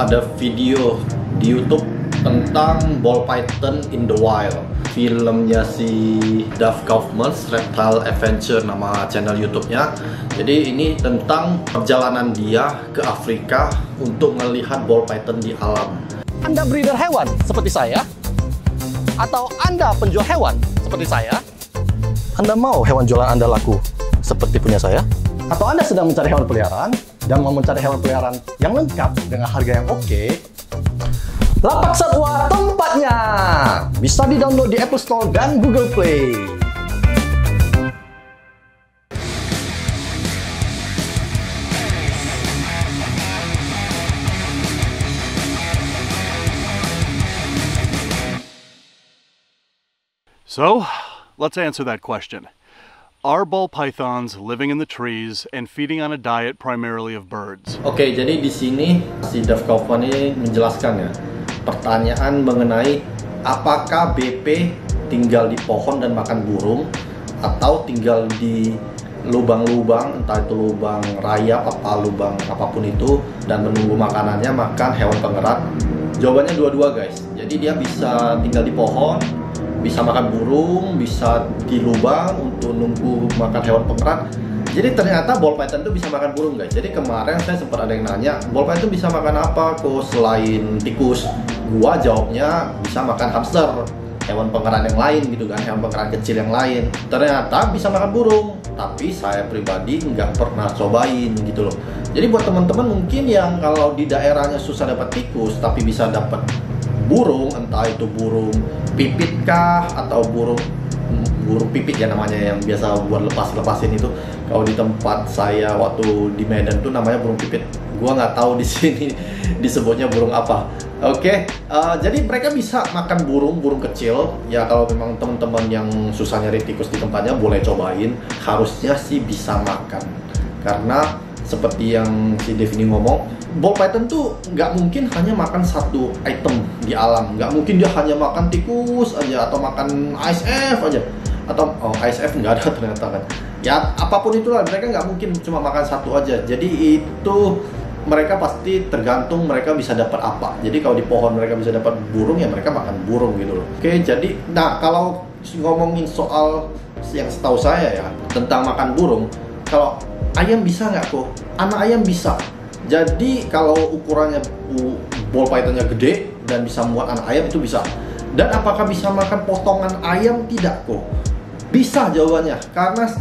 ada video di YouTube tentang ball python in the wild. Filmnya si Dave Kaufman's Reptile Adventure, nama channel YouTube-nya. Jadi ini tentang perjalanan dia ke Afrika untuk melihat ball python di alam. Anda breeder hewan seperti saya? Atau Anda penjual hewan seperti saya? Anda mau hewan jualan Anda laku seperti punya saya? Atau Anda sedang mencari hewan peliharaan dan mau mencari hewan peliharaan yang lengkap dengan harga yang oke? Lapak Satwa tempatnya! Bisa di-download di Apple Store dan Google Play. So, let's answer that question. Are ball pythons living in the trees and feeding on a diet primarily of birds? Oke, jadi di sini si Dave Kaufman ini menjelaskan ya, pertanyaan mengenai apakah BP tinggal di pohon dan makan burung atau tinggal di lubang-lubang, entah itu lubang rayap apa lubang apapun itu, dan menunggu makanannya makan hewan pengerat. Jawabannya dua-dua guys. Jadi dia bisa tinggal di pohon, bisa makan burung, bisa di lubang untuk nunggu makan hewan pengerat. Jadi ternyata ball python itu bisa makan burung guys. Jadi kemarin saya sempat ada yang nanya, ball python bisa makan apa kok selain tikus? Gua jawabnya bisa makan hamster, hewan pengerat yang lain gitu kan, hewan pengerat kecil yang lain. Ternyata bisa makan burung, tapi saya pribadi nggak pernah cobain gitu loh. Jadi buat teman-teman mungkin yang kalau di daerahnya susah dapat tikus tapi bisa dapat burung, entah itu burung pipit kah atau burung pipit ya namanya, yang biasa buat lepasin itu. Kalau di tempat saya waktu di Medan tuh namanya burung pipit. Gua nggak tahu di sini disebutnya burung apa. Oke, jadi mereka bisa makan burung kecil. Ya kalau memang teman-teman yang susah nyari tikus di tempatnya boleh cobain. Harusnya sih bisa makan. Karena seperti yang si Dave ini ngomong, ball python tuh nggak mungkin hanya makan satu item di alam. Nggak mungkin dia hanya makan tikus aja atau makan ISF aja. Atau ISF nggak ada ternyata kan. Ya apapun itulah, mereka nggak mungkin cuma makan satu aja. Jadi itu mereka pasti tergantung mereka bisa dapat apa. Jadi kalau di pohon mereka bisa dapat burung, ya mereka makan burung gitu loh. Oke, jadi nah kalau ngomongin soal yang setahu saya ya tentang makan burung, kalau ayam bisa nggak kok? Anak ayam bisa. Jadi kalau ukurannya ball pythonnya gede dan bisa muat anak ayam itu bisa. Dan apakah bisa makan potongan ayam? Tidak kok. Bisa jawabannya, karena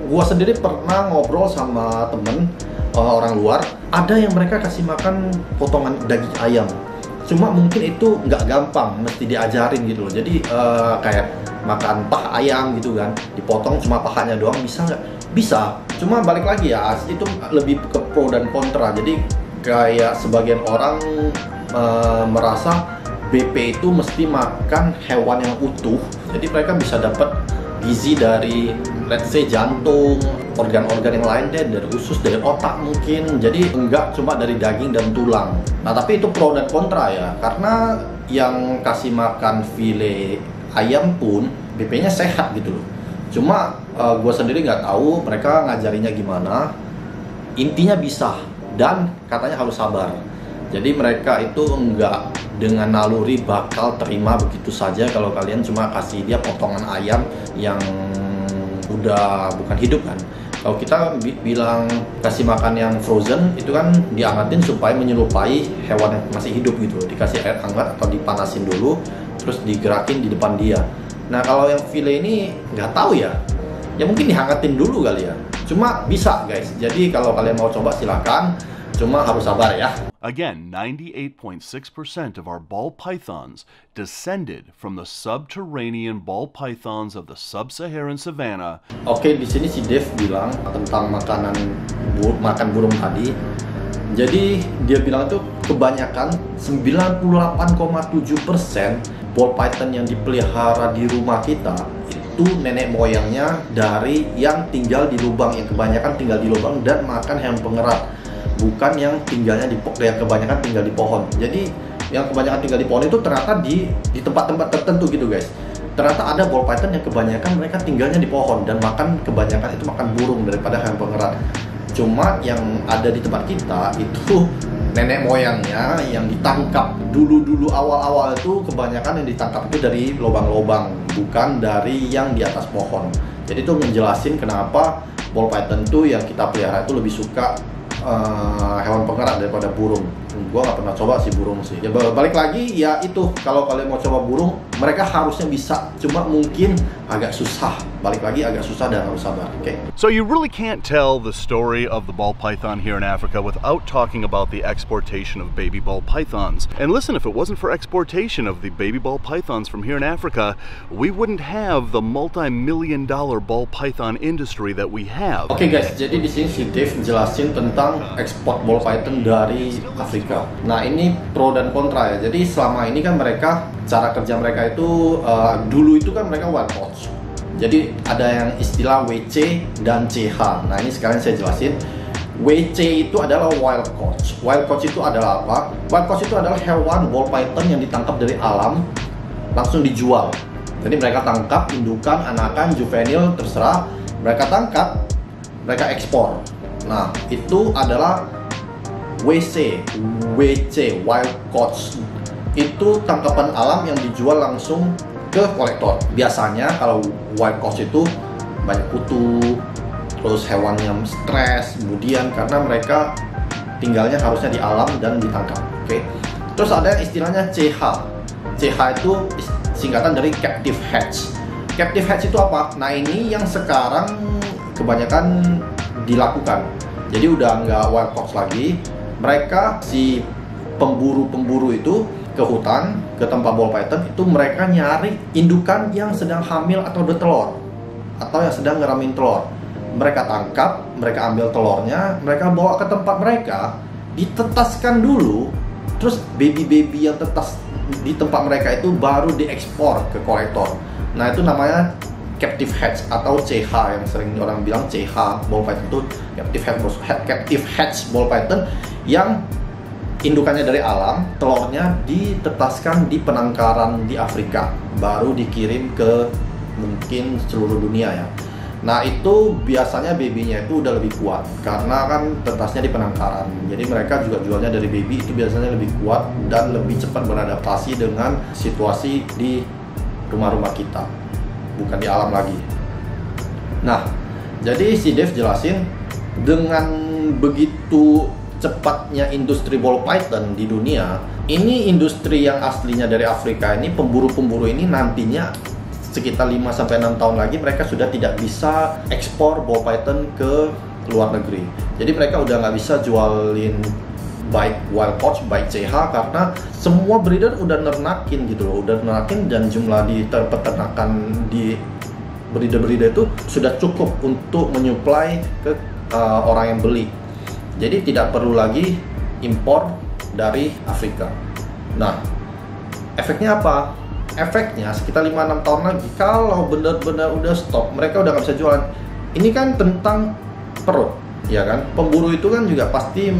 gua sendiri pernah ngobrol sama temen orang luar, ada yang mereka kasih makan potongan daging ayam. Cuma mungkin itu nggak gampang, mesti diajarin gitu loh. Jadi kayak makan paha ayam gitu kan, dipotong cuma pahanya doang, bisa nggak? Bisa. Cuma balik lagi ya, itu lebih ke pro dan kontra. Jadi kayak sebagian orang merasa BP itu mesti makan hewan yang utuh. Jadi mereka bisa dapat gizi dari let's say jantung, organ-organ yang lain deh, dari usus, dari otak mungkin. Jadi enggak cuma dari daging dan tulang. Nah tapi itu pro dan kontra ya, karena yang kasih makan file ayam pun BP-nya sehat gitu loh. Cuma gue sendiri nggak tahu mereka ngajarinya gimana. Intinya bisa, dan katanya harus sabar. Jadi mereka itu enggak dengan naluri bakal terima begitu saja kalau kalian cuma kasih dia potongan ayam yang udah bukan hidup kan. Kalau kita bilang kasih makan yang frozen, itu kan diangetin supaya menyerupai hewan yang masih hidup gitu. Dikasih air hangat atau dipanasin dulu, terus digerakin di depan dia. Nah kalau yang file ini nggak tahu ya, ya mungkin dihangatin dulu kali ya. Cuma bisa guys, jadi kalau kalian mau coba silakan, cuma harus sabar ya. Again, 98.6% of our ball pythons descended from the subterranean ball pythons of the sub-Saharan savanna. Oke, di sini si Dave bilang tentang makan burung tadi. Jadi dia bilang itu kebanyakan 98,7% ball python yang dipelihara di rumah kita itu nenek moyangnya dari yang tinggal di lubang, yang kebanyakan tinggal di lubang dan makan hewan pengerat. Bukan yang tinggalnya yang kebanyakan tinggal di pohon. Jadi yang kebanyakan tinggal di pohon itu ternyata di tempat-tempat tertentu gitu guys. Ternyata ada ball python yang kebanyakan mereka tinggalnya di pohon dan kebanyakan itu makan burung daripada hewan pengerat. Cuma yang ada di tempat kita itu nenek moyangnya yang ditangkap dulu awal-awal itu kebanyakan yang ditangkap itu dari lubang-lubang, bukan dari yang di atas pohon. Jadi itu menjelasin kenapa ball python tuh yang kita pelihara itu lebih suka hewan pengerat daripada burung. Gua nggak pernah coba sih burung sih. Ya balik lagi ya itu, kalau kalian mau coba burung, mereka harusnya bisa, cuma mungkin agak susah. Balik lagi agak susah dan harus sabar. Oke. So you really can't tell the story of the ball python here in Africa without talking about the exportation of baby ball pythons. And listen, if it wasn't for exportation of the baby ball pythons from here in Africa, we wouldn't have the multi-million-dollar ball python industry that we have. Oke guys, jadi di sini si Dave jelasin tentang ekspor ball python dari Afrika. Nah ini pro dan kontra ya. Jadi selama ini kan mereka, cara kerja mereka itu dulu itu kan mereka wild caught. Jadi ada yang istilah WC dan CH. Nah ini sekarang saya jelasin. WC itu adalah wild caught. Wild caught itu adalah apa? Wild caught itu adalah hewan ball python yang ditangkap dari alam langsung dijual. Jadi mereka tangkap indukan, anakan, juvenil, terserah. Mereka tangkap, mereka ekspor. Nah itu adalah WC, wild caught. Itu tangkapan alam yang dijual langsung ke kolektor. Biasanya kalau wild caught itu banyak kutu, terus hewannya stres, kemudian karena mereka tinggalnya harusnya di alam dan ditangkap. Oke. Terus ada yang istilahnya CH. CH itu singkatan dari captive hatch. Captive hatch itu apa? Nah ini yang sekarang kebanyakan dilakukan. Jadi udah nggak wild caught lagi. Mereka si pemburu-pemburu itu ke hutan, ke tempat ball python, itu mereka nyari indukan yang sedang hamil atau bertelur, atau yang sedang ngeramin telur. Mereka tangkap, mereka ambil telurnya, mereka bawa ke tempat mereka, ditetaskan dulu, terus baby-baby yang tetas di tempat mereka itu baru diekspor ke kolektor. Nah itu namanya captive hatch atau CH, yang sering orang bilang CH ball python itu captive hatch ball python yang indukannya dari alam, telurnya ditetaskan di penangkaran di Afrika, baru dikirim ke mungkin seluruh dunia ya. Nah itu biasanya babynya itu udah lebih kuat, karena kan tetasnya di penangkaran. Jadi mereka juga jualnya dari baby itu biasanya lebih kuat dan lebih cepat beradaptasi dengan situasi di rumah-rumah kita, bukan di alam lagi. Nah, jadi si Dave jelasin, dengan begitu cepatnya industri ball python di dunia, ini industri yang aslinya dari Afrika ini, pemburu-pemburu ini nantinya sekitar 5-6 tahun lagi mereka sudah tidak bisa ekspor ball python ke luar negeri. Jadi mereka udah nggak bisa jualin baik wild caught, baik CH, karena semua breeder udah nernakin gitu loh, udah nernakin, dan jumlah di peternakan di breeder-breeder itu sudah cukup untuk menyuplai ke orang yang beli. Jadi tidak perlu lagi impor dari Afrika. Nah, efeknya apa? Efeknya sekitar 5-6 tahun lagi, kalau benar-benar udah stop, mereka udah nggak bisa jualan. Ini kan tentang perut, ya kan? Pemburu itu kan juga pasti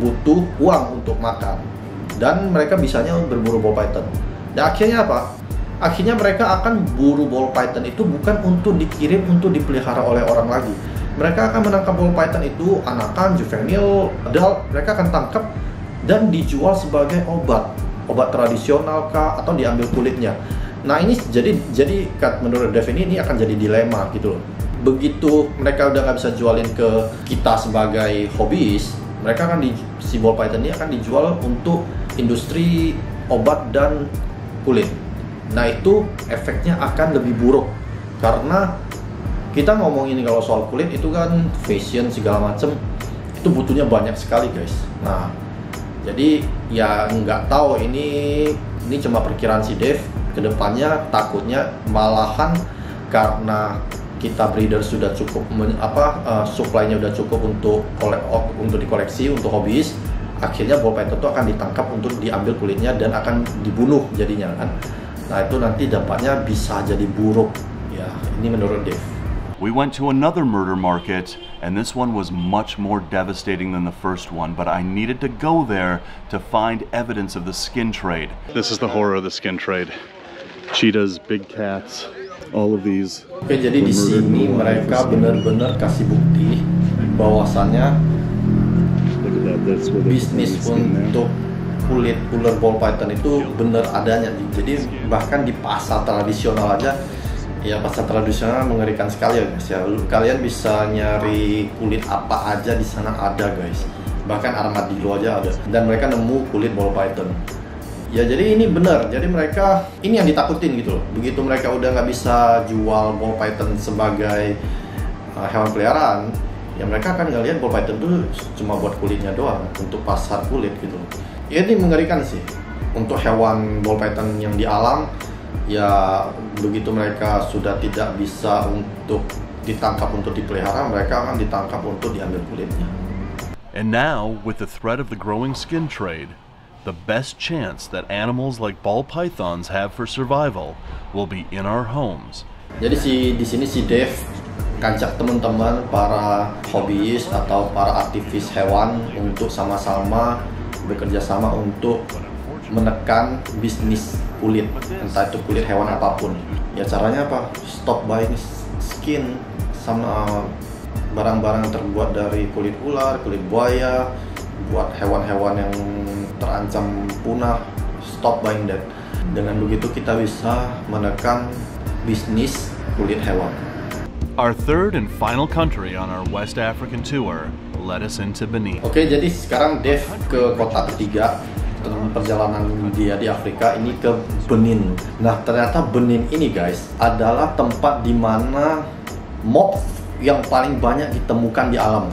butuh uang untuk makan, dan mereka bisanya berburu ball python. Dan akhirnya apa? Akhirnya mereka akan buru ball python itu bukan untuk dikirim untuk dipelihara oleh orang lagi. Mereka akan menangkap ball python itu anakan, juvenil, adult, mereka akan tangkap dan dijual sebagai obat tradisional kah, atau diambil kulitnya. Nah ini jadi menurut Dave ini akan jadi dilema gitu loh. Begitu mereka udah nggak bisa jualin ke kita sebagai hobis, mereka akan si ball python ini akan dijual untuk industri obat dan kulit. Nah itu efeknya akan lebih buruk, karena kita ngomongin kalau soal kulit itu kan fashion segala macem, itu butuhnya banyak sekali guys. Nah jadi ya nggak tahu, ini cuma perkiraan si Dave. Kedepannya takutnya malahan karena kita breeder sudah cukup supply-nya udah cukup untuk dikoleksi untuk hobis, akhirnya ball python itu akan ditangkap untuk diambil kulitnya dan akan dibunuh jadinya kan. Nah itu nanti dampaknya bisa jadi buruk ya, ini menurut Dave. We went to another murder market, and this one was much more devastating than the first one, but I needed to go there to find evidence of the skin trade. This is the horror of the skin trade. Cheetahs, big cats, all of these. Oke, jadi di sini mereka benar-benar kasih bukti bahwasannya bisnis untuk kulit ular ball python itu bener adanya. Jadi bahkan di pasar tradisional aja, ya pasar tradisional mengerikan sekali ya guys ya. Kalian bisa nyari kulit apa aja di sana ada guys. Bahkan armadillo aja ada. Dan mereka nemu kulit ball python. Ya jadi ini bener. Jadi mereka ini yang ditakutin gitu loh. Begitu mereka udah nggak bisa jual ball python sebagai hewan peliharaan, ya mereka akan ngelihat ball python itu cuma buat kulitnya doang, untuk pasar kulit gitu. Ya ini mengerikan sih untuk hewan ball python yang di alam. Ya begitu mereka sudah tidak bisa untuk ditangkap untuk dipelihara, mereka akan ditangkap untuk diambil kulitnya. And now, with the threat of the growing skin trade, the best chance that animals like ball pythons have for survival will be in our homes. Jadi di sini si Dave ngajak teman-teman para hobiis atau para aktivis hewan untuk sama-sama bekerja sama untuk menekan bisnis kulit, entah itu kulit hewan apapun. Ya caranya apa? Stop buying skin sama barang-barang terbuat dari kulit ular, kulit buaya, buat hewan-hewan yang terancam punah. Stop buying that. Dengan begitu kita bisa menekan bisnis kulit hewan. Our third and final country on our West African tour led us into Benin. Oke, jadi sekarang Dave ke kota ketiga perjalanan dia di Afrika, ini ke Benin. Nah, ternyata Benin ini guys adalah tempat di mana mob yang paling banyak ditemukan di alam.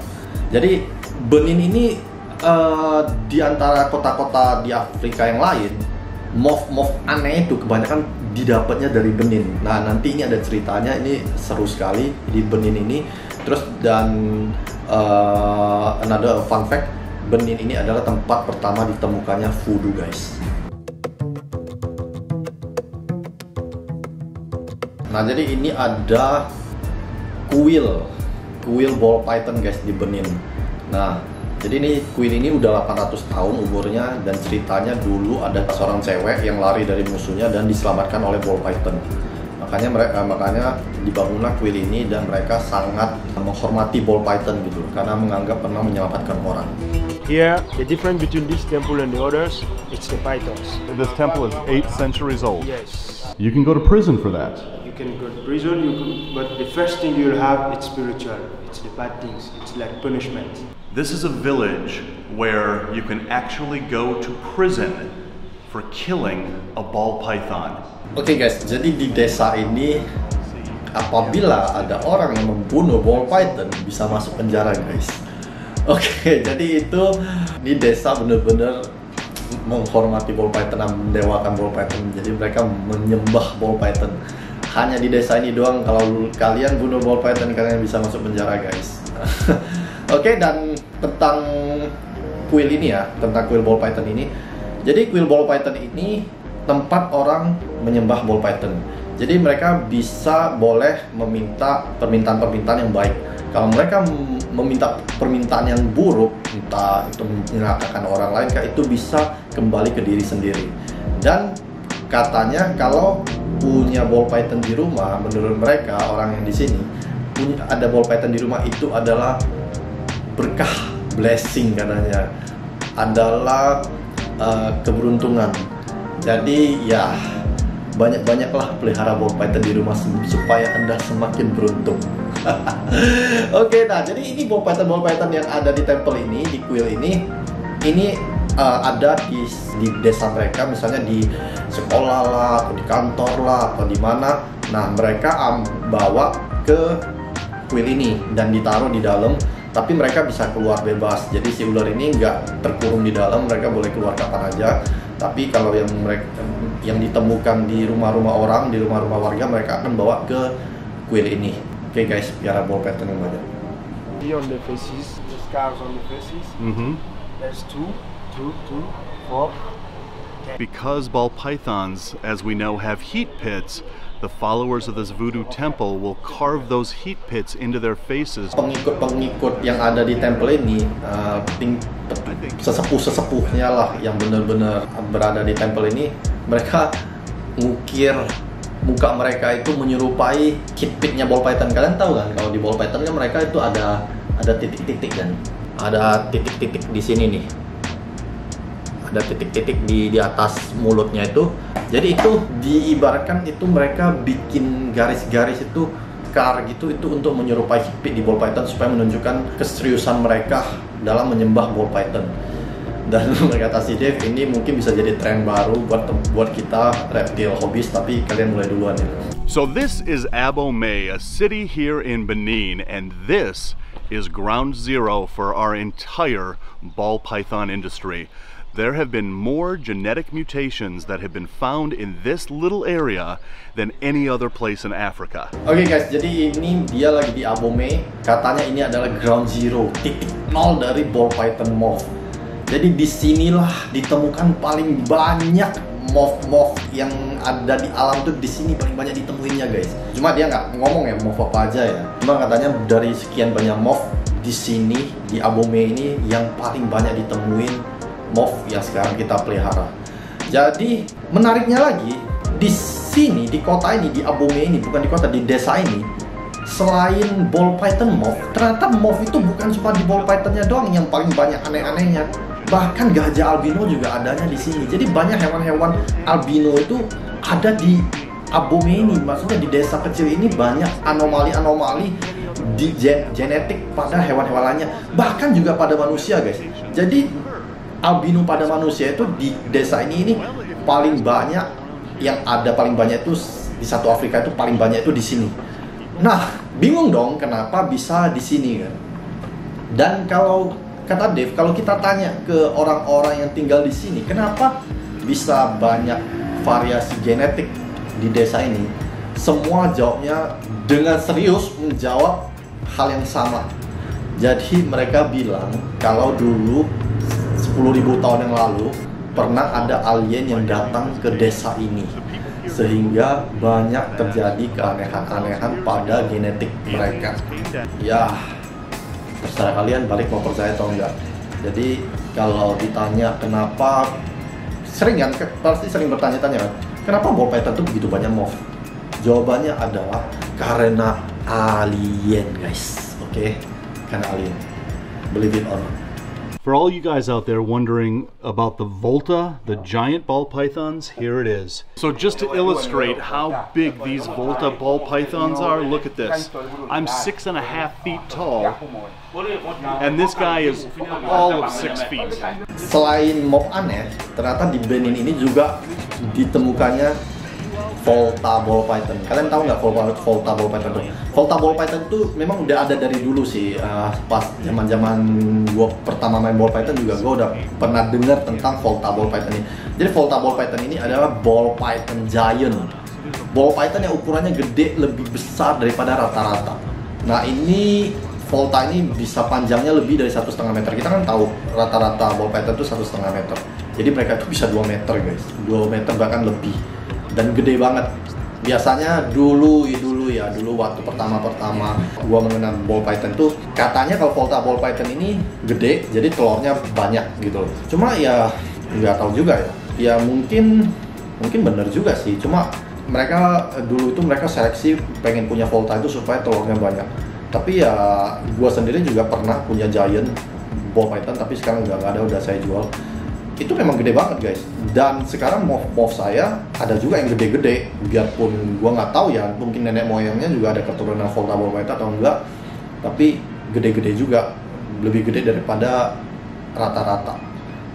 Jadi Benin ini di antara kota-kota di Afrika yang lain, mob aneh itu kebanyakan didapatnya dari Benin. Nah, nanti ini ada ceritanya, ini seru sekali di Benin ini. Terus dan another fun fact, Benin ini adalah tempat pertama ditemukannya voodoo guys. Nah, jadi ini ada kuil ball python guys di Benin. Nah, jadi ini kuil ini udah 800 tahun umurnya, dan ceritanya dulu ada seorang cewek yang lari dari musuhnya dan diselamatkan oleh ball python. Makanya dibangunlah kuil ini, dan mereka sangat menghormati ball python gitu karena menganggap pernah menyelamatkan orang. Here, the difference between this temple and the others, it's the pythons. This temple is 8 centuries old. Yes. You can go to prison for that. You can go to prison, but the first thing you'll have, it's spiritual. It's the bad things. It's like punishment. This is a village where you can actually go to prison for killing a ball python. Oke guys, jadi di desa ini apabila ada orang yang membunuh ball python bisa masuk penjara guys. Oke, jadi itu di desa bener-bener menghormati ball python, mendewakan ball python. Jadi mereka menyembah ball python. Hanya di desa ini doang, kalau kalian bunuh ball python kalian bisa masuk penjara guys. Oke, dan tentang kuil ini ya, tentang kuil ball python ini. Jadi kuil ball python ini tempat orang menyembah ball python. Jadi mereka bisa boleh meminta permintaan-permintaan yang baik. Kalau mereka meminta permintaan yang buruk, entah itu menyalahkan orang lain, itu bisa kembali ke diri sendiri. Dan katanya kalau punya ball python di rumah, menurut mereka orang yang di sini punya ada ball python di rumah itu adalah berkah, blessing katanya, adalah keberuntungan. Jadi ya banyak-banyaklah pelihara ball python di rumah supaya Anda semakin beruntung. Oke, nah jadi ini ball python yang ada di temple ini, di kuil ini ada di desa mereka, misalnya di sekolah lah, atau di kantor lah, atau di mana. Nah mereka bawa ke kuil ini dan ditaruh di dalam. Tapi mereka bisa keluar bebas. Jadi si ular ini nggak terkurung di dalam, mereka boleh keluar kapan aja. Tapi kalau yang ditemukan di rumah-rumah orang, di rumah-rumah warga, mereka akan bawa ke kuil ini. Oke guys, piara ball python yang banyak. Here on the faces, the scars on the faces. There's two, 4. Because ball pythons, as we know, have heat pits, the followers of this voodoo temple will carve those heat pits into their faces. Pengikut yang ada di temple ini, sesepuh-sesepuhnya lah yang benar-benar berada di temple ini, mereka ngukir muka mereka itu menyerupai heat pitnya ball python. Kalian tahu kan kalau di ball python kan mereka itu ada titik-titik kan. ada titik-titik di sini nih. Ada titik-titik di atas mulutnya itu. Jadi itu diibaratkan itu mereka bikin garis-garis itu gitu itu untuk menyerupai hippie di ball python supaya menunjukkan keseriusan mereka dalam menyembah ball python. Dan kata si Dave, ini mungkin bisa jadi tren baru buat kita reptil hobis, tapi kalian mulai duluan ya. So this is Abomey, a city here in Benin, and this is ground zero for our entire ball python industry. There have been more genetic mutations that have been found in this little area than any other place in Africa. Oke guys, jadi ini dia lagi di Abomey. Katanya ini adalah ground zero, titik nol dari ball python moth. Jadi disinilah ditemukan paling banyak moth yang ada di alam tuh, di sini paling banyak ditemuinnya guys. Cuma dia nggak ngomong ya moth apa aja ya. Cuma katanya dari sekian banyak moth di sini di Abomey ini yang paling banyak ditemuin moth yang sekarang kita pelihara. Jadi menariknya lagi di sini, di kota ini, di Abomey ini, bukan di kota, di desa ini, selain ball python moth, ternyata moth itu bukan cuma di ball pythonnya doang yang paling banyak aneh-anehnya. Bahkan gajah albino juga adanya di sini. Jadi banyak hewan-hewan albino itu ada di Abomey ini. Maksudnya di desa kecil ini banyak anomali-anomali di genetik pada hewan-hewan lainnya. Bahkan juga pada manusia guys. Jadi albino pada manusia itu di desa ini paling banyak yang ada, paling banyak itu di satu Afrika itu paling banyak itu di sini. Nah, bingung dong kenapa bisa di sini kan? Dan kalau kata Dave, kalau kita tanya ke orang-orang yang tinggal di sini, kenapa bisa banyak variasi genetik di desa ini? Semua jawabnya dengan serius menjawab hal yang sama. Jadi mereka bilang kalau dulu 10.000 tahun yang lalu pernah ada alien yang datang ke desa ini, sehingga banyak terjadi keanehan-anehan pada genetik mereka. Ya, terserah kalian balik mau percaya atau enggak. Jadi kalau ditanya kenapa, pasti sering bertanya-tanya kan, kenapa ball python itu begitu banyak moth? Jawabannya adalah karena alien guys. Oke, karena alien. Believe it or not. For all you guys out there wondering about the Volta, the giant ball pythons, here it is. So just to illustrate how big these Volta ball pythons are, look at this. I'm 6.5 feet tall, and this guy is all of 6 feet. Selain moth aneh, ternyata di Benin ini juga ditemukannya Volta ball python. Kalian tahu nggak Volta ball python itu? Volta ball python itu memang udah ada dari dulu sih. Pas zaman gua pertama main ball python juga gua udah pernah dengar tentang Volta ball python ini. Jadi Volta ball python ini adalah ball python giant. Ball python yang ukurannya gede, lebih besar daripada rata-rata. Nah ini Volta ini bisa panjangnya lebih dari 1,5 meter. Kita kan tahu rata-rata ball python itu 1,5 meter. Jadi mereka itu bisa 2 meter guys, 2 meter bahkan lebih. Dan gede banget. Biasanya dulu waktu pertama gua mengenal ball python tuh katanya kalau Volta ball python ini gede, jadi telurnya banyak gitu. Cuma ya nggak tahu juga ya. Ya mungkin bener juga sih. Cuma mereka dulu itu mereka seleksi pengen punya Volta itu supaya telurnya banyak. Tapi ya gua sendiri juga pernah punya giant ball python, tapi sekarang nggak ada, udah saya jual. Itu memang gede banget guys. Dan sekarang moth saya ada juga yang gede-gede. Biarpun gua nggak tahu ya, mungkin nenek moyangnya juga ada keturunan Volta ball python atau enggak, tapi gede-gede juga, lebih gede daripada rata-rata.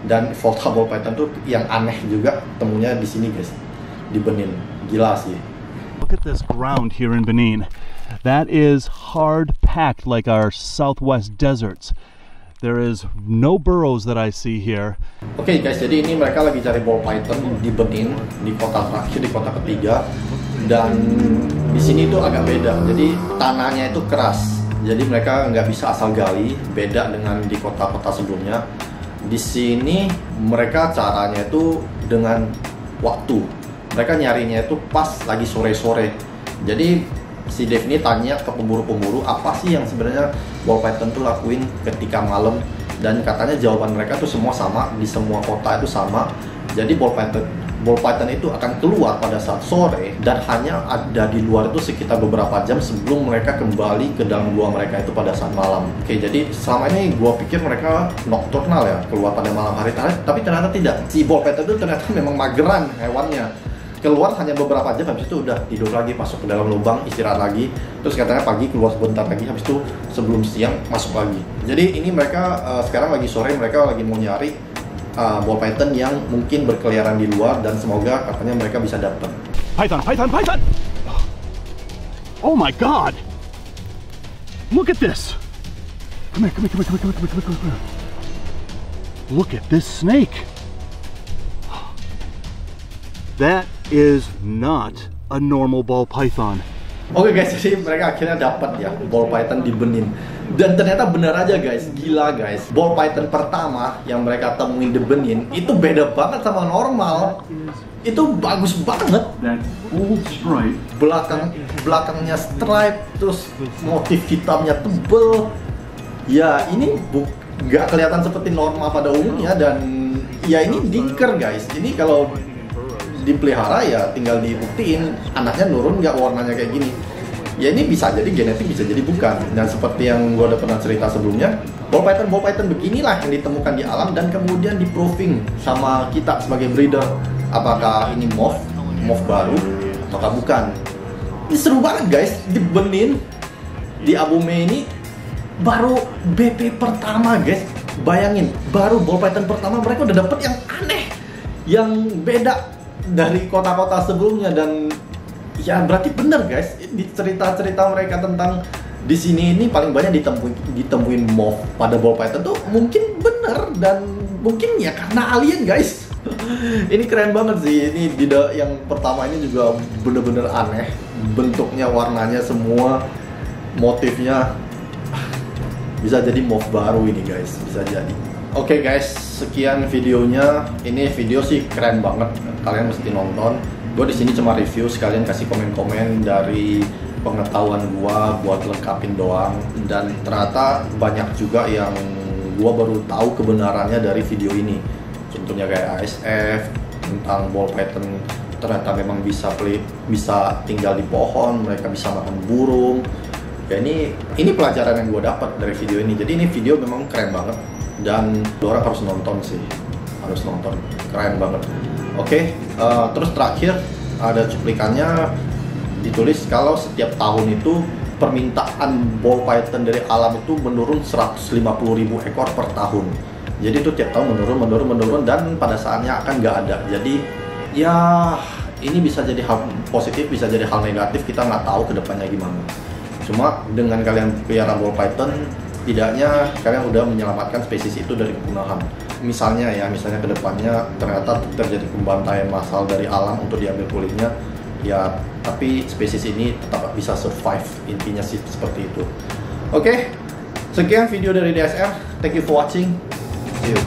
Dan Volta ball python tuh yang aneh juga temunya di sini guys, di Benin. Gila sih. Look at this ground here in Benin. That is hard packed like our southwest deserts. There is no burrows that I see here. Oke guys, jadi ini mereka lagi cari ball python di Benin, di kota terakhir, di kota ketiga. Dan di sini tuh agak beda. Jadi tanahnya itu keras. Jadi mereka nggak bisa asal gali. Beda dengan di kota-kota sebelumnya. Di sini mereka caranya itu dengan waktu. Mereka nyarinya itu pas lagi sore-sore. Jadi si Dave ini tanya ke pemburu-pemburu apa sih yang sebenarnya ball python tuh lakuin ketika malam, dan katanya jawaban mereka tuh semua sama, di semua kota itu sama. Jadi ball ball python itu akan keluar pada saat sore dan hanya ada di luar itu sekitar beberapa jam sebelum mereka kembali ke dalam gua mereka itu pada saat malam. Oke, jadi selama ini gua pikir mereka nocturnal ya, keluar pada malam hari, tapi ternyata tidak. Si ball python itu ternyata memang mageran hewannya. Keluar hanya beberapa jam, habis itu udah tidur lagi, masuk ke dalam lubang, istirahat lagi. Terus katanya pagi keluar sebentar lagi, habis itu sebelum siang masuk lagi. Jadi ini mereka sekarang lagi sore, mereka lagi mau nyari ball python yang mungkin berkeliaran di luar dan semoga katanya mereka bisa dapat. Python, python, python! Oh my God! Look at this! Come here. Look at this snake! That is not a normal ball python. Oke guys, jadi mereka akhirnya dapat ya ball python di Benin. Dan ternyata benar aja guys, gila guys. Ball python pertama yang mereka temuin di Benin itu beda banget sama normal. Itu bagus banget. Belakangnya stripe, terus motif hitamnya tebel. Ya ini nggak kelihatan seperti normal pada umumnya dan ya ini dinker guys. Ini kalau dipelihara ya tinggal dibuktiin anaknya nurun nggak warnanya kayak gini. Ya ini bisa jadi genetik, bisa jadi bukan. Dan seperti yang gue udah pernah cerita sebelumnya, ball python beginilah yang ditemukan di alam dan kemudian di proving sama kita sebagai breeder. Apakah ini morph baru ataukah bukan? Ini seru banget guys. Di Benin, di Abomey ini baru BP pertama guys. Bayangin, baru ball python pertama mereka udah dapet yang aneh, yang beda dari kota-kota sebelumnya. Dan ya berarti bener guys, di cerita-cerita mereka tentang di sini ini paling banyak ditemuin morph pada ball python tuh mungkin bener, dan mungkin ya karena alien guys. Ini keren banget sih. Ini yang pertama ini juga bener-bener aneh, bentuknya, warnanya, semua motifnya. Bisa jadi morph baru ini guys, bisa jadi. Oke guys, sekian videonya. Ini video sih keren banget, kalian mesti nonton. Gue di sini cuma review, sekalian kasih komen-komen dari pengetahuan gue buat lengkapin doang. Dan ternyata banyak juga yang gue baru tahu kebenarannya dari video ini. Contohnya kayak ASF, tentang ball python ternyata memang bisa tinggal di pohon, mereka bisa makan burung. Ya ini pelajaran yang gue dapat dari video ini. Jadi ini video memang keren banget. Dan orang harus nonton sih, harus nonton, keren banget. Oke, terus terakhir ada cuplikannya ditulis kalau setiap tahun itu permintaan ball python dari alam itu menurun 150.000 ekor per tahun. Jadi itu tiap tahun menurun dan pada saatnya akan nggak ada. Jadi ya ini bisa jadi hal positif, bisa jadi hal negatif, kita nggak tahu kedepannya gimana. Cuma dengan kalian pelihara ball python, tidaknya kalian udah menyelamatkan spesies itu dari kepunahan. Misalnya kedepannya ternyata terjadi pembantaian massal dari alam untuk diambil kulitnya, ya tapi spesies ini tetap bisa survive, intinya sih seperti itu. Oke, sekian video dari DSR. Thank you for watching. See you.